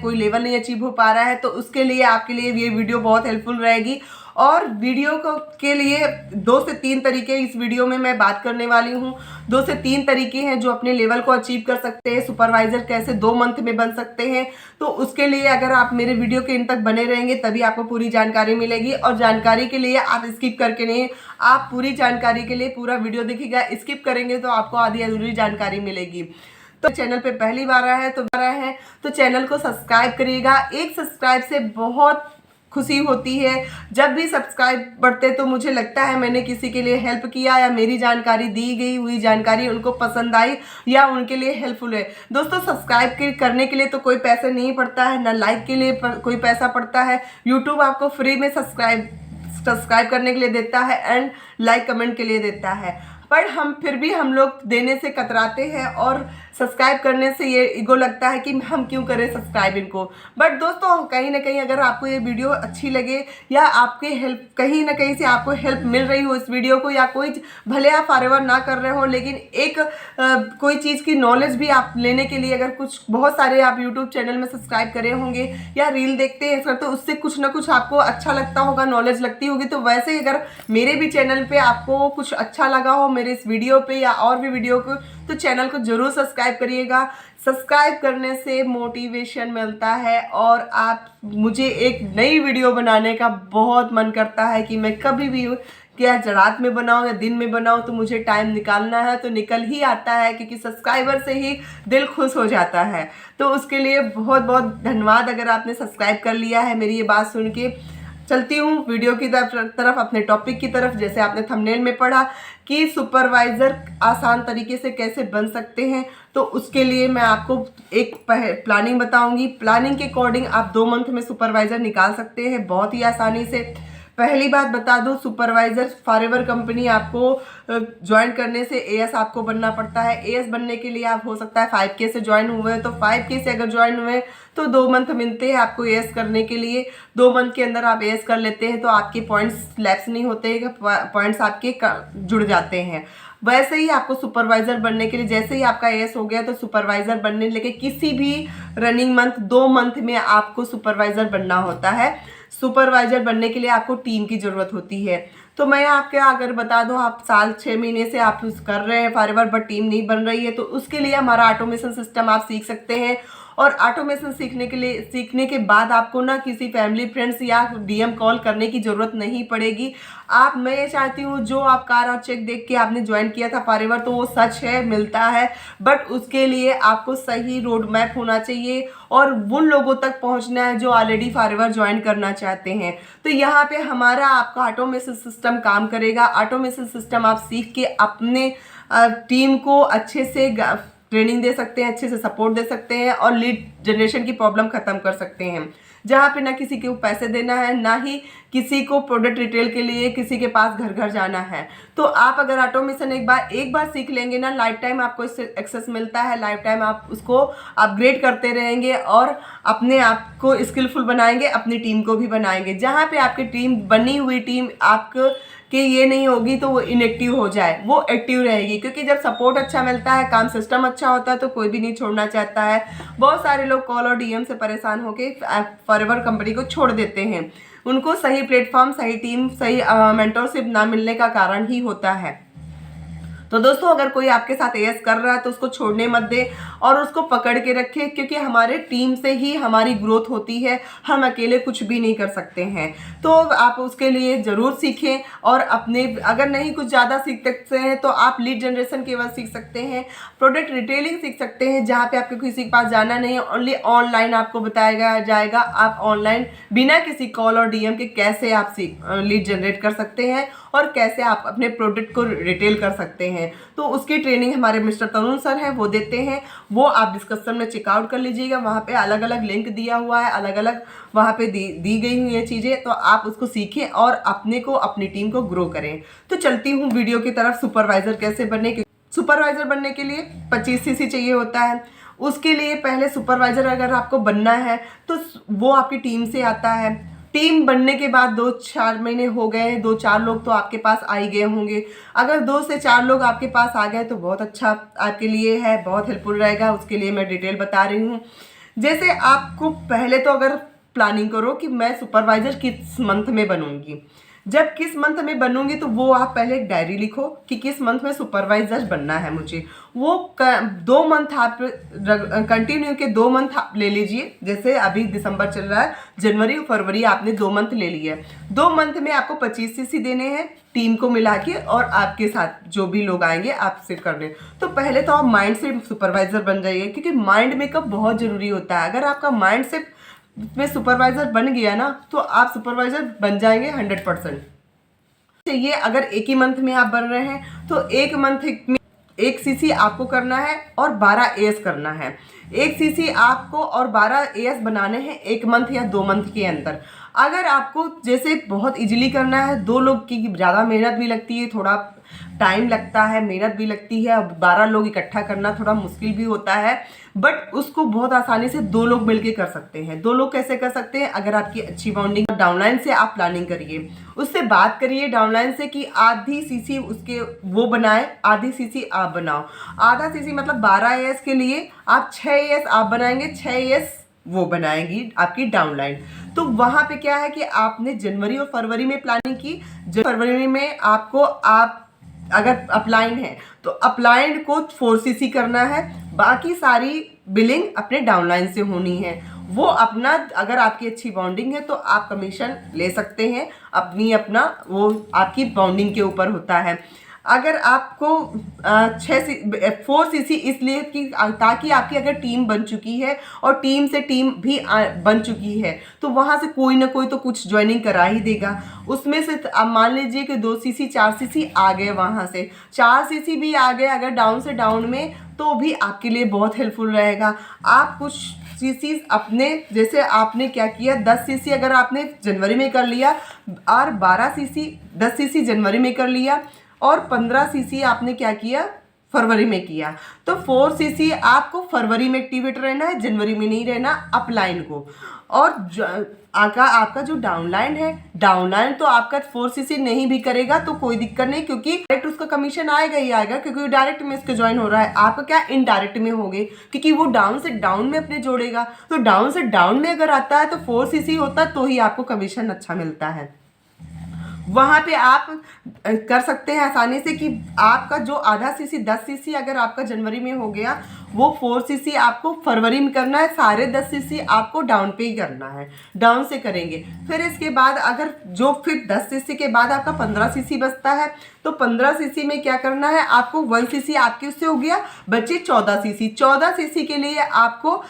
कोई लेवल नहीं अचीव हो पा रहा है, तो उसके लिए आपके लिए ये वीडियो बहुत हेल्पफुल रहेगी। और वीडियो को के लिए 2 से 3 तरीके इस वीडियो में मैं बात करने वाली हूँ। 2 से 3 तरीके हैं जो अपने लेवल को अचीव कर सकते हैं। सुपरवाइजर कैसे 2 मंथ में बन सकते हैं, तो उसके लिए अगर आप मेरे वीडियो के इन तक बने रहेंगे तभी आपको पूरी जानकारी मिलेगी। और जानकारी के लिए आप स्किप करके नहीं, आप पूरी जानकारी के लिए पूरा वीडियो देखिएगा। स्किप करेंगे तो आपको आधी अधूरी जानकारी मिलेगी। तो चैनल पे पहली बार आया है तो चैनल को सब्सक्राइब करिएगा। एक सब्सक्राइब से बहुत खुशी होती है। जब भी सब्सक्राइब बढ़ते तो मुझे लगता है मैंने किसी के लिए हेल्प किया, या मेरी जानकारी, दी गई हुई जानकारी उनको पसंद आई या उनके लिए हेल्पफुल है। दोस्तों, सब्सक्राइब करने के लिए तो कोई पैसे नहीं पड़ता है, ना लाइक के लिए कोई पैसा पड़ता है। यूट्यूब आपको फ्री में सब्सक्राइब करने के लिए देता है एंड लाइक कमेंट के लिए देता है, पर हम लोग देने से कतराते हैं और सब्सक्राइब करने से ये ईगो लगता है कि हम क्यों करें सब्सक्राइब इनको। बट दोस्तों, कहीं ना कहीं अगर आपको ये वीडियो अच्छी लगे या आपके हेल्प कहीं ना कहीं से आपको हेल्प मिल रही हो इस वीडियो को, या कोई भले आप फॉरवर्ड ना कर रहे हो लेकिन एक कोई चीज़ की नॉलेज भी आप लेने के लिए, अगर कुछ बहुत सारे आप यूट्यूब चैनल में सब्सक्राइब करे होंगे या रील देखते हैं तो उससे कुछ ना कुछ आपको अच्छा लगता होगा, नॉलेज लगती होगी। तो वैसे ही अगर मेरे भी चैनल पे आपको कुछ अच्छा लगा हो मेरे इस वीडियो पे या और भी वीडियो को, तो चैनल को जरूर सब्सक्राइब करिएगा। सब्सक्राइब करने से मोटिवेशन मिलता है और मुझे एक नई वीडियो बनाने का बहुत मन करता है कि मैं कभी भी क्या रात में बनाऊं या दिन में बनाऊं, तो मुझे टाइम निकालना है तो निकल ही आता है, क्योंकि सब्सक्राइबर से ही दिल खुश हो जाता है। तो उसके लिए बहुत बहुत धन्यवाद अगर आपने सब्सक्राइब कर लिया है मेरी ये बात सुन के। चलती हूँ वीडियो की तरफ अपने टॉपिक की तरफ। जैसे आपने थंबनेल में पढ़ा कि सुपरवाइज़र आसान तरीके से कैसे बन सकते हैं, तो उसके लिए मैं आपको एक प्लानिंग बताऊंगी। प्लानिंग के अकॉर्डिंग आप 2 मंथ में सुपरवाइज़र निकाल सकते हैं बहुत ही आसानी से। पहली बात बता दूं, सुपरवाइज़र फॉरएवर कंपनी आपको ज्वाइन करने से एएस आपको बनना पड़ता है। एएस बनने के लिए आप हो सकता है 5K से ज्वाइन हुए हैं, तो 5K से अगर ज्वाइन हुए तो 2 मंथ मिलते हैं आपको एएस करने के लिए। 2 मंथ के अंदर आप एएस कर लेते हैं तो आपके पॉइंट्स लैप्स नहीं होते हैं, पॉइंट्स आपके जुड़ जाते हैं। वैसे ही आपको सुपरवाइज़र बनने के लिए, जैसे ही आपका एएस हो गया तो सुपरवाइज़र बनने लेके किसी भी रनिंग मंथ 2 मंथ में आपको सुपरवाइज़र बनना होता है। सुपरवाइज़र बनने के लिए आपको टीम की ज़रूरत होती है। तो मैं आपके अगर बता दूं, आप साल 6 महीने से आप कर रहे हैं फॉरएवर बट टीम नहीं बन रही है, तो उसके लिए हमारा ऑटोमेशन सिस्टम आप सीख सकते हैं। और ऑटोमेशन सीखने के बाद आपको ना किसी फैमिली फ्रेंड्स या डीएम कॉल करने की ज़रूरत नहीं पड़ेगी। मैं ये चाहती हूँ जो आप कार और चेक देख के आपने ज्वाइन किया था फॉरएवर, तो वो सच है, मिलता है, बट उसके लिए आपको सही रोड मैप होना चाहिए और उन लोगों तक पहुंचना है जो ऑलरेडी फॉरएवर ज्वाइन करना चाहते हैं। तो यहाँ पे हमारा आपका ऑटोमेशन सिस्टम काम करेगा। ऑटोमेशन सिस्टम आप सीख के अपने टीम को अच्छे से ट्रेनिंग दे सकते हैं, अच्छे से सपोर्ट दे सकते हैं और लीड जनरेशन की प्रॉब्लम खत्म कर सकते हैं, जहाँ पे ना किसी को पैसे देना है, ना ही किसी को प्रोडक्ट रिटेल के लिए किसी के पास घर घर जाना है। तो आप अगर ऑटोमेशन एक बार सीख लेंगे ना, लाइफ टाइम आपको इससे एक्सेस मिलता है, लाइफ टाइम आप उसको अपग्रेड करते रहेंगे और अपने आप को स्किलफुल बनाएंगे, अपनी टीम को भी बनाएंगे। जहाँ पे आपकी टीम बनी हुई टीम आपको कि ये नहीं होगी तो वो इनएक्टिव हो जाए, वो एक्टिव रहेगी, क्योंकि जब सपोर्ट अच्छा मिलता है, काम सिस्टम अच्छा होता है, तो कोई भी नहीं छोड़ना चाहता है। बहुत सारे लोग कॉल और डीएम से परेशान होकर फॉरएवर कंपनी को छोड़ देते हैं। उनको सही प्लेटफॉर्म, सही टीम, सही मेंटरशिप ना मिलने का कारण ही होता है। तो दोस्तों, अगर कोई आपके साथ एएस कर रहा है तो उसको छोड़ने मत दे और उसको पकड़ के रखे, क्योंकि हमारे टीम से ही हमारी ग्रोथ होती है, हम अकेले कुछ भी नहीं कर सकते हैं। तो आप उसके लिए ज़रूर सीखें और अपने, अगर नहीं कुछ ज़्यादा सीख सकते हैं तो आप लीड जनरेशन केवल सीख सकते हैं, प्रोडक्ट रिटेलिंग सीख सकते हैं, जहाँ पे आपको किसी के पास जाना नहीं है, ओनली ऑनलाइन आपको बताया जाएगा। आप ऑनलाइन बिना किसी कॉल और डीएम के कैसे आप लीड जनरेट कर सकते हैं और कैसे आप अपने प्रोडक्ट को रिटेल कर सकते हैं। तो उसकी ट्रेनिंग हमारे मिस्टर तरुण सर हैं, वो देते हैं। वो आप डिस्क्रिप्शन में चेकआउट कर लीजिएगा, वहाँ पे अलग अलग लिंक दिया हुआ है, अलग अलग वहाँ पे दी गई हुई है चीज़ें, तो आप उसको सीखें और अपने को, अपनी टीम को ग्रो करें। तो चलती हूँ वीडियो की तरफ। सुपरवाइज़र कैसे बने। सुपरवाइज़र बनने के लिए 25 सीसी चाहिए होता है। उसके लिए पहले सुपरवाइज़र अगर आपको बनना है तो वो आपकी टीम से आता है। टीम बनने के बाद 2-4 महीने हो गए, 2-4 लोग तो आपके पास आ ही गए होंगे। अगर 2 से 4 लोग आपके पास आ गए तो बहुत अच्छा आपके लिए है, बहुत हेल्पफुल रहेगा। उसके लिए मैं डिटेल बता रही हूँ। जैसे आपको पहले तो अगर प्लानिंग करो कि मैं सुपरवाइजर किस मंथ में बनूंगी, जब किस मंथ में बनूंगी तो वो आप पहले एक डायरी लिखो कि किस मंथ में सुपरवाइजर बनना है मुझे। वो 2 मंथ आप कंटिन्यू के 2 मंथ आप ले लीजिए। जैसे अभी दिसंबर चल रहा है, जनवरी और फरवरी आपने 2 मंथ ले लिया है। 2 मंथ में आपको 25 सीसी देने हैं टीम को मिला के, और आपके साथ जो भी लोग आएंगे आपसे करने। तो पहले तो आप माइंड से सुपरवाइजर बन जाइए, क्योंकि माइंड मेकअप बहुत जरूरी होता है। अगर आपका माइंड से में सुपरवाइजर बन गया ना तो आप सुपरवाइजर बन जाएंगे 100%। चाहिए अगर एक ही मंथ में आप बन रहे हैं तो एक मंथ में 1 सीसी आपको करना है और 12 एएस करना है। 1 सीसी आपको और 12 एएस बनाने हैं 1 मंथ या 2 मंथ के अंदर। अगर आपको जैसे बहुत इजीली करना है, 2 लोग की ज़्यादा मेहनत भी लगती है, थोड़ा टाइम लगता है, मेहनत भी लगती है, 12 लोग इकट्ठा करना थोड़ा मुश्किल भी होता है, बट उसको बहुत आसानी से 2 लोग मिलके कर सकते हैं। 2 लोग कैसे कर सकते हैं? अगर आपकी अच्छी बाउंडिंग, डाउनलाइन से आप प्लानिंग करिए, उससे बात करिए डाउनलाइन से कि आधी सीसी उसके वो बनाए, आधी सीसी आप बनाओ। आधा सीसी मतलब 12 एएस के लिए आप 6 एएस आप बनाएंगे, 6 एएस वो बनाएंगी आपकी डाउनलाइन। तो वहां पे क्या है कि आपने जनवरी और फरवरी में प्लानिंग की। फरवरी में आपको आप अगर अपलाइन है तो अपलाइन को 4 सीसी करना है, बाकी सारी बिलिंग अपने डाउनलाइन से होनी है। वो अपना, अगर आपकी अच्छी बाउंडिंग है तो आप कमीशन ले सकते हैं अपना, वो आपकी बाउंडिंग के ऊपर होता है। अगर आपको 4 सीसी इसलिए कि ताकि आपकी अगर टीम बन चुकी है और टीम से टीम भी बन चुकी है तो वहाँ से कोई ना कोई तो कुछ ज्वाइनिंग करा ही देगा। उसमें से आप मान लीजिए कि 2 सीसी 4 सीसी आ गए, वहाँ से 4 सीसी भी आ गए अगर डाउन से डाउन में, तो भी आपके लिए बहुत हेल्पफुल रहेगा। आप कुछ सीसी अपने, जैसे आपने क्या किया, 10 सीसी अगर आपने जनवरी में कर लिया और 12 सीसी 10 सीसी जनवरी में कर लिया और 15 सीसी आपने क्या किया, फरवरी में किया, तो 4 सीसी आपको फरवरी में एक्टिवेट रहना है, जनवरी में नहीं रहना अपलाइन को। और आपका जो डाउनलाइन है, डाउनलाइन तो आपका 4 सीसी नहीं भी करेगा तो कोई दिक्कत नहीं, क्योंकि डायरेक्ट उसका कमीशन आएगा ही आएगा, क्योंकि डायरेक्ट में इसके ज्वाइन हो रहा है। आपका क्या इनडायरेक्ट में होगे, क्योंकि वो डाउन से डाउन में अपने जोड़ेगा। तो डाउन से डाउन में अगर आता है तो 4 सीसी होता है तो ही आपको कमीशन अच्छा मिलता है। वहाँ पे आप कर सकते हैं आसानी से कि आपका जो आधा सीसी 10 सीसी अगर आपका जनवरी में हो गया, वो 4 सीसी आपको फरवरी में करना है, सारे 10 सीसी आपको डाउन पे ही करना है, डाउन से करेंगे। फिर इसके बाद अगर जो फिर 10 सीसी के बाद आपका 15 सीसी बचता है तो 15 सीसी में क्या करना है, आपको 1 सीसी आपके उससे हो गया, बचे 14 सीसी। 14 सीसी के लिए आपको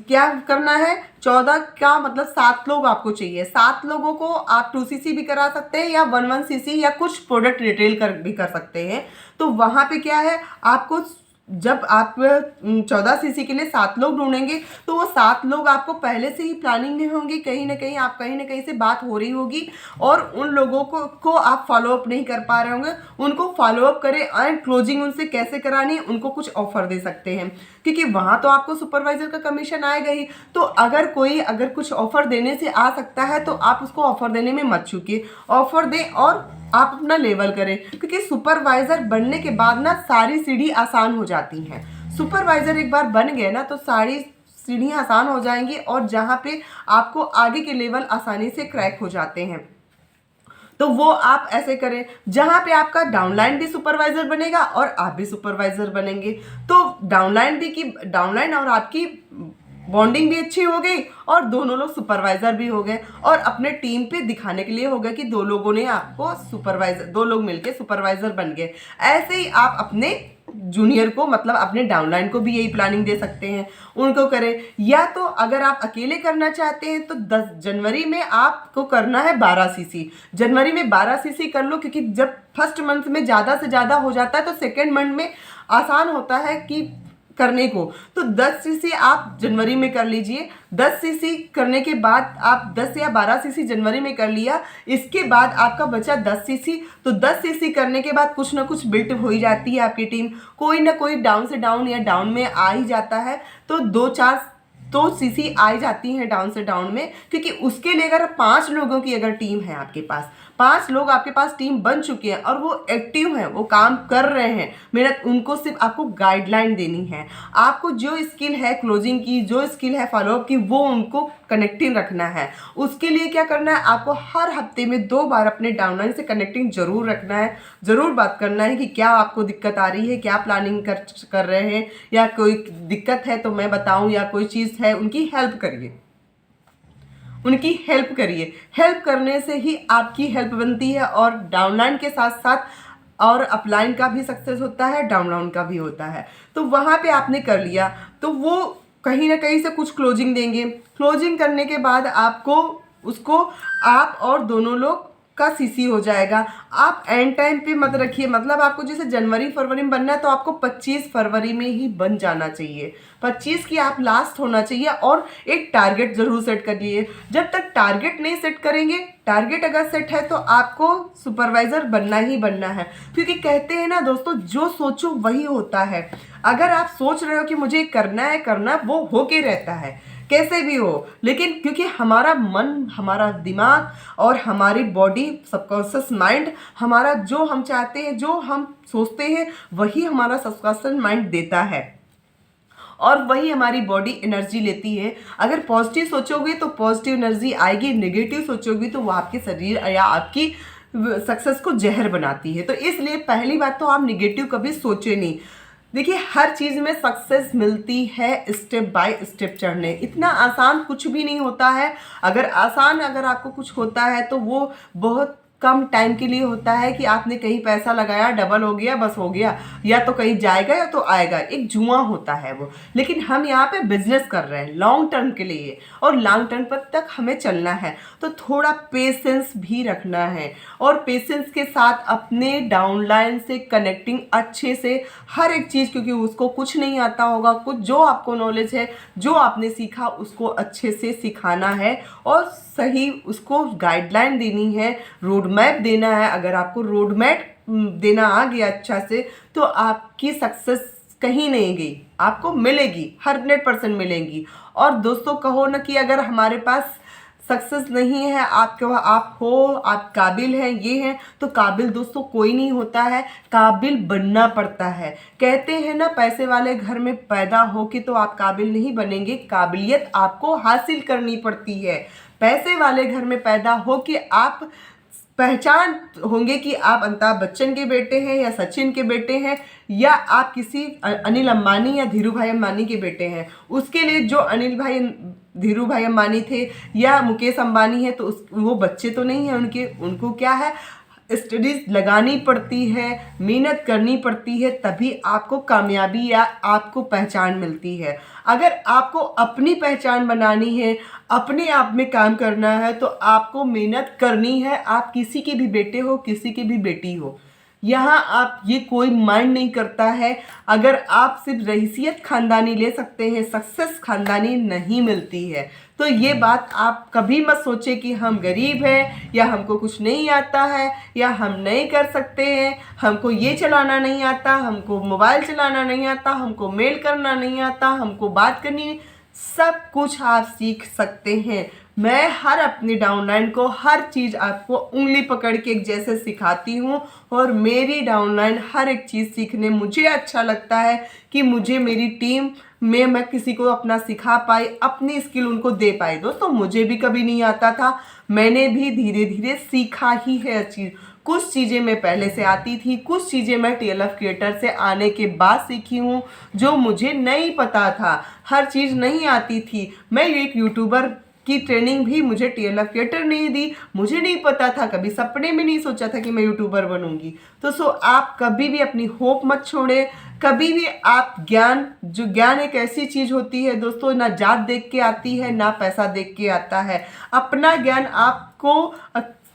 क्या करना है, 14 का मतलब 7 लोग आपको चाहिए। 7 लोगों को आप 2 सीसी भी करा सकते हैं या 1 सीसी या कुछ प्रोडक्ट रिटेल भी कर सकते हैं। तो वहाँ पे क्या है, आपको जब आप 14 सीसी के लिए 7 लोग ढूंढेंगे तो वो 7 लोग आपको पहले से ही प्लानिंग में होंगे, कहीं ना कहीं से बात हो रही होगी, और उन लोगों को आप फॉलोअप नहीं कर पा रहे होंगे, उनको फॉलोअप करें एंड क्लोजिंग उनसे कैसे करानी है, उनको कुछ ऑफर दे सकते हैं, क्योंकि वहाँ तो आपको सुपरवाइजर का कमीशन आएगा ही। तो अगर कुछ ऑफर देने से आ सकता है तो आप उसको ऑफर देने में मत चूकिए, ऑफर दें और आप अपना लेवल करें, क्योंकि सुपरवाइजर बनने के बाद ना सारी सीढ़ी आसान हो जाती हैं। सुपरवाइजर एक बार बन गए ना तो सारी सीढ़ियाँ आसान हो जाएंगी और जहाँ पे आपको आगे के लेवल आसानी से क्रैक हो जाते हैं। तो वो आप ऐसे करें जहाँ पे आपका डाउनलाइन भी सुपरवाइजर बनेगा और आप भी सुपरवाइजर बनेंगे। तो डाउनलाइन और आपकी बॉन्डिंग भी अच्छी हो गई और दोनों लोग सुपरवाइजर भी हो गए, और अपने टीम पे दिखाने के लिए हो गया कि 2 लोगों ने आपको सुपरवाइजर, 2 लोग मिलके सुपरवाइजर बन गए। ऐसे ही आप अपने जूनियर को, मतलब अपने डाउनलाइन को भी यही प्लानिंग दे सकते हैं, उनको करें। या तो अगर आप अकेले करना चाहते हैं तो 10 जनवरी में आपको करना है 12 सीसी। जनवरी में 12 सीसी कर लो, क्योंकि जब फर्स्ट मंथ में ज़्यादा से ज़्यादा हो जाता है तो सेकेंड मंथ में आसान होता है कि करने को। तो 10 सीसी आप जनवरी में कर लीजिए। 10 सीसी करने के बाद आप 10 या 12 सीसी जनवरी में कर लिया, इसके बाद आपका बचा 10 सीसी। तो 10 सीसी करने के बाद कुछ ना कुछ बिल्ट हो ही जाती है आपकी टीम, कोई ना कोई डाउन से डाउन या डाउन में आ ही जाता है। तो 2 सीसी आ जाती हैं डाउन से डाउन में, क्योंकि उसके लिए अगर 5 लोगों की अगर टीम है आपके पास, 5 लोग आपके पास टीम बन चुके हैं और वो एक्टिव हैं, वो काम कर रहे हैं मेहनत, उनको सिर्फ आपको गाइडलाइन देनी है। आपको जो स्किल है क्लोजिंग की, जो स्किल है फॉलोअप की, वो उनको कनेक्टिंग रखना है। उसके लिए क्या करना है, आपको हर हफ्ते में 2 बार अपने डाउनलाइन से कनेक्टिंग जरूर रखना है, ज़रूर बात करना है कि क्या आपको दिक्कत आ रही है, क्या प्लानिंग कर रहे हैं, या कोई दिक्कत है तो मैं बताऊं, या कोई चीज़ है उनकी हेल्प करिए, उनकी हेल्प करिए। हेल्प करने से ही आपकी हेल्प बनती है और डाउनलाइन के साथ साथ और अपलाइन का भी सक्सेस होता है, डाउनलाइन का भी होता है। तो वहाँ पे आपने कर लिया तो वो कहीं ना कहीं से कुछ क्लोजिंग देंगे। क्लोजिंग करने के बाद आपको उसको आप और दोनों लोग का सीसी हो जाएगा। आप एंड टाइम पे मत रखिए, मतलब आपको जैसे जनवरी फरवरी में बनना है तो आपको 25 फरवरी में ही बन जाना चाहिए, 25 की आप लास्ट होना चाहिए। और एक टारगेट जरूर सेट करिए। जब तक टारगेट नहीं सेट करेंगे, टारगेट अगर सेट है तो आपको सुपरवाइजर बनना ही बनना है, क्योंकि कहते हैं ना दोस्तों, जो सोचो वही होता है। अगर आप सोच रहे हो कि मुझे करना है, वो होके रहता है कैसे भी हो, लेकिन क्योंकि हमारा मन, हमारा दिमाग और हमारी बॉडी, सबकॉन्शियस माइंड, हमारा जो हम चाहते हैं, जो हम सोचते हैं, वही हमारा सबकॉन्शियस माइंड देता है और वही हमारी बॉडी एनर्जी लेती है। अगर पॉजिटिव सोचोगे तो पॉजिटिव एनर्जी आएगी, नेगेटिव सोचोगे तो वो आपके शरीर या आपकी सक्सेस को जहर बनाती है। तो इसलिए पहली बात तो आप नेगेटिव कभी सोचे नहीं। देखिए, हर चीज़ में सक्सेस मिलती है स्टेप बाय स्टेप चढ़ने, इतना आसान कुछ भी नहीं होता है। अगर आपको कुछ होता है तो वो बहुत कम टाइम के लिए होता है कि आपने कहीं पैसा लगाया, डबल हो गया, बस हो गया, या तो कहीं जाएगा या तो आएगा, एक जुआ होता है वो। लेकिन हम यहाँ पे बिजनेस कर रहे हैं लॉन्ग टर्म के लिए, और लॉन्ग टर्म पर तक हमें चलना है, तो थोड़ा पेशेंस भी रखना है। और पेशेंस के साथ अपने डाउनलाइन से कनेक्टिंग अच्छे से हर एक चीज़, क्योंकि उसको कुछ नहीं आता होगा, कुछ जो आपको नॉलेज है, जो आपने सीखा, उसको अच्छे से सिखाना है और सही उसको गाइडलाइन देनी है, रोड मैप देना है। अगर आपको रोड मैप देना आ गया अच्छा से, तो आपकी सक्सेस कहीं नहीं गई, आपको मिलेगी, 100% मिलेगी। और दोस्तों, कहो ना कि अगर हमारे पास सक्सेस नहीं है, आप काबिल हैं, ये हैं, तो काबिल दोस्तों कोई नहीं होता है, काबिल बनना पड़ता है। कहते हैं ना, पैसे वाले घर में पैदा हो के तो आप काबिल नहीं बनेंगे, काबिलियत आपको हासिल करनी पड़ती है। पैसे वाले घर में पैदा हो के आप पहचान होंगे कि आप अमिताभ बच्चन के बेटे हैं या सचिन के बेटे हैं, या आप किसी अनिल अंबानी या धीरू भाई अंबानी के बेटे हैं। उसके लिए जो धीरू भाई अंबानी थे या मुकेश अंबानी है, तो वो बच्चे तो नहीं है उनको क्या है, स्टडीज लगानी पड़ती है, मेहनत करनी पड़ती है, तभी आपको कामयाबी या आपको पहचान मिलती है। अगर आपको अपनी पहचान बनानी है, अपने आप में काम करना है, तो आपको मेहनत करनी है। आप किसी के भी बेटे हो, किसी की भी बेटी हो, यहाँ आप ये कोई माइंड नहीं करता है। अगर आप सिर्फ रईसियत खानदानी ले सकते हैं, सक्सेस खानदानी नहीं मिलती है। तो ये बात आप कभी मत सोचे कि हम गरीब हैं, या हमको कुछ नहीं आता है, या हम नहीं कर सकते हैं, हमको ये चलाना नहीं आता, हमको मोबाइल चलाना नहीं आता, हमको मेल करना नहीं आता, हमको बात करनी। सब कुछ आप सीख सकते हैं। मैं हर अपनी डाउनलाइन को हर चीज़ आपको उंगली पकड़ के एक जैसे सिखाती हूँ, और मेरी डाउनलाइन हर एक चीज़ सीखने मुझे अच्छा लगता है कि मुझे मेरी टीम में मैं किसी को अपना सिखा पाई, अपनी स्किल उनको दे पाई। दोस्तों, मुझे भी कभी नहीं आता था, मैंने भी धीरे धीरे सीखा ही है चीज़। कुछ चीज़ें मैं पहले से आती थी, कुछ चीज़ें मैं TLF क्रिएटर से आने के बाद सीखी हूँ, जो मुझे नहीं पता था, हर चीज़ नहीं आती थी। मैं एक यूट्यूबर की ट्रेनिंग भी मुझे TLF क्रिएटर नहीं दी, मुझे नहीं पता था, कभी सपने में नहीं सोचा था कि मैं यूट्यूबर बनूंगी। तो आप कभी भी अपनी होप मत छोड़े, कभी भी आप ज्ञान एक ऐसी चीज़ होती है दोस्तों, ना जात देख के आती है, ना पैसा देख के आता है। अपना ज्ञान आपको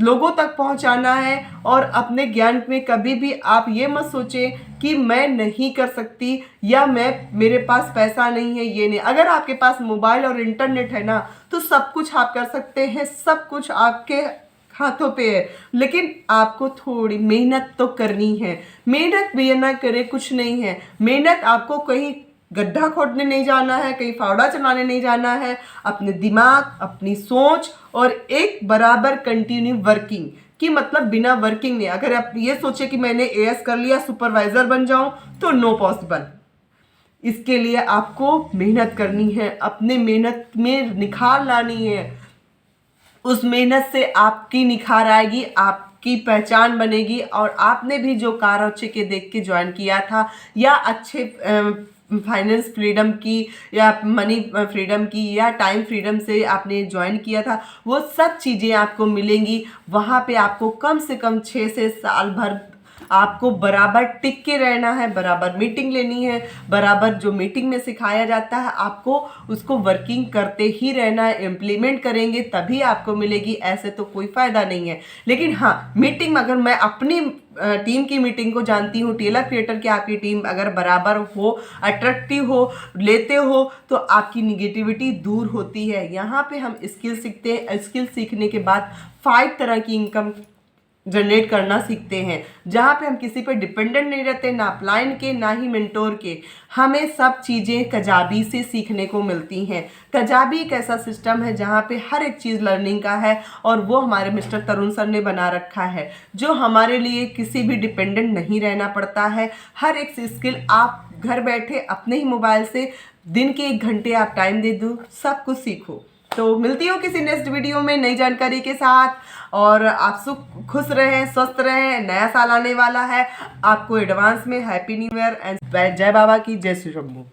लोगों तक पहुंचाना है, और अपने ज्ञान में कभी भी आप ये मत सोचें कि मैं नहीं कर सकती, या मेरे पास पैसा नहीं है, ये नहीं। अगर आपके पास मोबाइल और इंटरनेट है ना, तो सब कुछ आप कर सकते हैं, सब कुछ आपके हाथों पे है। लेकिन आपको थोड़ी मेहनत तो करनी है। मेहनत भी ना करे कुछ नहीं है। मेहनत आपको कहीं गड्ढा खोदने नहीं जाना है, कहीं फावड़ा चलाने नहीं जाना है। अपने दिमाग, अपनी सोच और एक बराबर कंटिन्यू वर्किंग, कि मतलब बिना वर्किंग नहीं, अगर आप ये सोचे कि मैंने एएस कर लिया सुपरवाइजर बन जाऊं, तो नो पॉसिबल। इसके लिए आपको मेहनत करनी है, अपने मेहनत में निखार लानी है। उस मेहनत से आपकी निखार आएगी, आपकी पहचान बनेगी, और आपने भी जो कार अच्छे के देख के ज्वाइन किया था, या अच्छे फाइनेंस फ्रीडम की, या मनी फ्रीडम की, या टाइम फ्रीडम से आपने ज्वाइन किया था, वो सब चीज़ें आपको मिलेंगी। वहाँ पे आपको कम से कम 6 से साल भर आपको बराबर टिक के रहना है, बराबर मीटिंग लेनी है, बराबर जो मीटिंग में सिखाया जाता है आपको उसको वर्किंग करते ही रहना है। इम्प्लीमेंट करेंगे तभी आपको मिलेगी, ऐसे तो कोई फ़ायदा नहीं है। लेकिन हाँ, मीटिंग अगर मैं अपनी टीम की मीटिंग को जानती हूँ, टेलर क्रिएटर की आपकी टीम अगर बराबर हो, अट्रैक्टिव हो, लेते हो, तो आपकी निगेटिविटी दूर होती है। यहाँ पे हम स्किल सीखते हैं। स्किल सीखने के बाद 5 तरह की इनकम जनरेट करना सीखते हैं, जहाँ पे हम किसी पे डिपेंडेंट नहीं रहते, ना अपलाइन के ना ही मेंटोर के। हमें सब चीज़ें कजाबी से सीखने को मिलती हैं। कजाबी एक ऐसा सिस्टम है जहाँ पे हर एक चीज़ लर्निंग का है, और वो हमारे मिस्टर तरुण सर ने बना रखा है, जो हमारे लिए किसी भी डिपेंडेंट नहीं रहना पड़ता है। हर एक स्किल आप घर बैठे अपने ही मोबाइल से दिन के 1 घंटे आप टाइम दे दो, सब कुछ सीखो। तो मिलती हूँ किसी नेक्स्ट वीडियो में नई जानकारी के साथ, और आप खुश रहें, स्वस्थ रहें। नया साल आने वाला है, आपको एडवांस में हैप्पी न्यू ईयर एंड जय बाबा की, जय श्री शंभू।